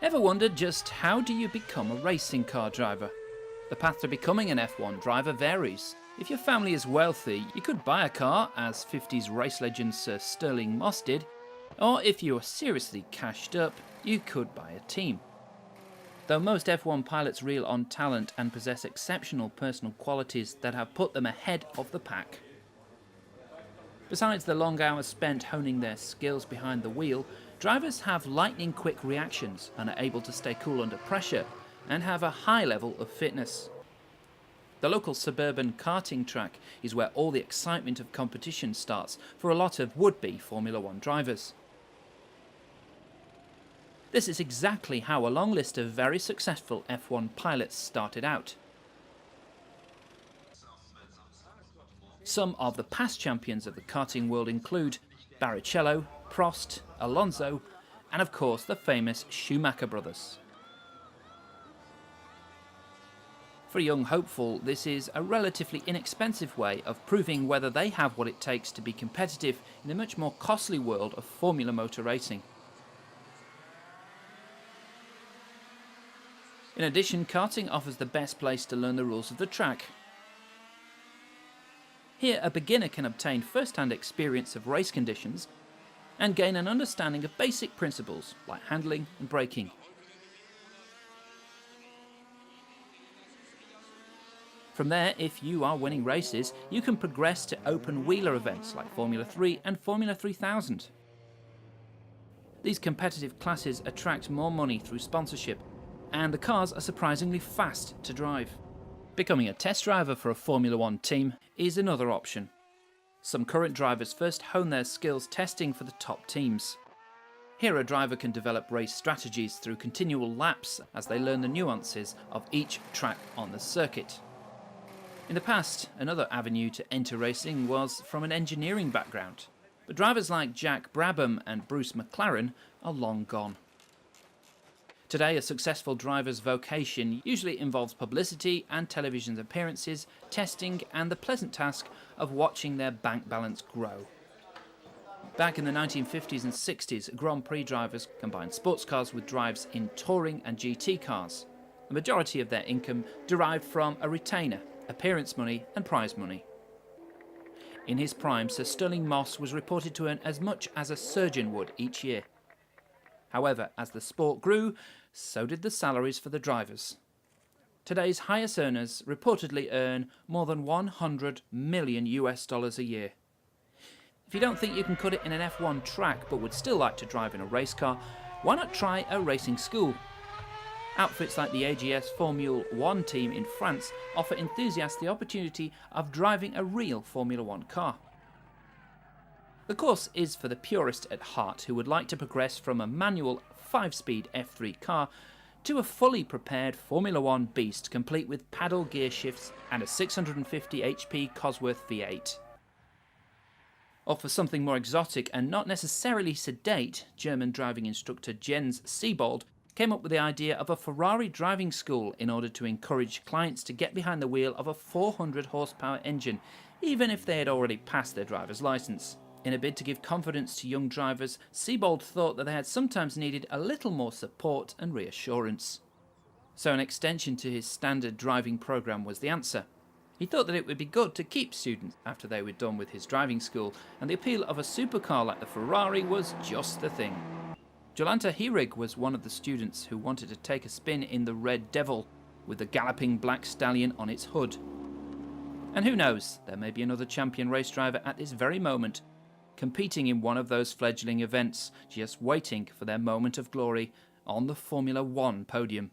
Ever wondered just how do you become a racing car driver? The path to becoming an F1 driver varies. If your family is wealthy, you could buy a car, as 50s race legend Sir Stirling Moss did, or if you are seriously cashed up, you could buy a team. Though most F1 pilots reel on talent and possess exceptional personal qualities that have put them ahead of the pack. Besides the long hours spent honing their skills behind the wheel, drivers have lightning-quick reactions and are able to stay cool under pressure and have a high level of fitness. The local suburban karting track is where all the excitement of competition starts for a lot of would-be Formula One drivers. This is exactly how a long list of very successful F1 pilots started out. Some of the past champions of the karting world include Barrichello, Prost, Alonso, and of course the famous Schumacher brothers. For a young hopeful, this is a relatively inexpensive way of proving whether they have what it takes to be competitive in the much more costly world of Formula Motor racing. In addition, karting offers the best place to learn the rules of the track. Here, a beginner can obtain first-hand experience of race conditions and gain an understanding of basic principles like handling and braking. From there, if you are winning races, you can progress to open wheeler events like Formula 3 and Formula 3000. These competitive classes attract more money through sponsorship, and the cars are surprisingly fast to drive. Becoming a test driver for a Formula One team is another option. Some current drivers first hone their skills testing for the top teams. Here a driver can develop race strategies through continual laps as they learn the nuances of each track on the circuit. In the past, another avenue to enter racing was from an engineering background, but drivers like Jack Brabham and Bruce McLaren are long gone. Today, a successful driver's vocation usually involves publicity and television appearances, testing, and the pleasant task of watching their bank balance grow. Back in the 1950s and 60s, Grand Prix drivers combined sports cars with drives in touring and GT cars. The majority of their income derived from a retainer, appearance money and prize money. In his prime, Sir Stirling Moss was reported to earn as much as a surgeon would each year. However, as the sport grew, so did the salaries for the drivers. Today's highest earners reportedly earn more than $100 million a year. If you don't think you can cut it in an F1 track but would still like to drive in a race car, why not try a racing school? Outfits like the AGS Formula One team in France offer enthusiasts the opportunity of driving a real Formula One car. The course is for the purist at heart who would like to progress from a manual 5-speed F3 car to a fully prepared Formula One beast complete with paddle gear shifts and a 650 HP Cosworth V8. Or for something more exotic and not necessarily sedate, German driving instructor Jens Siebold came up with the idea of a Ferrari driving school in order to encourage clients to get behind the wheel of a 400 horsepower engine, even if they had already passed their driver's license. In a bid to give confidence to young drivers, Siebold thought that they had sometimes needed a little more support and reassurance. So an extension to his standard driving program was the answer. He thought that it would be good to keep students after they were done with his driving school, and the appeal of a supercar like the Ferrari was just the thing. Jolanta Hierig was one of the students who wanted to take a spin in the Red Devil, with the galloping black stallion on its hood. And who knows, there may be another champion race driver at this very moment, competing in one of those fledgling events, just waiting for their moment of glory on the Formula One podium.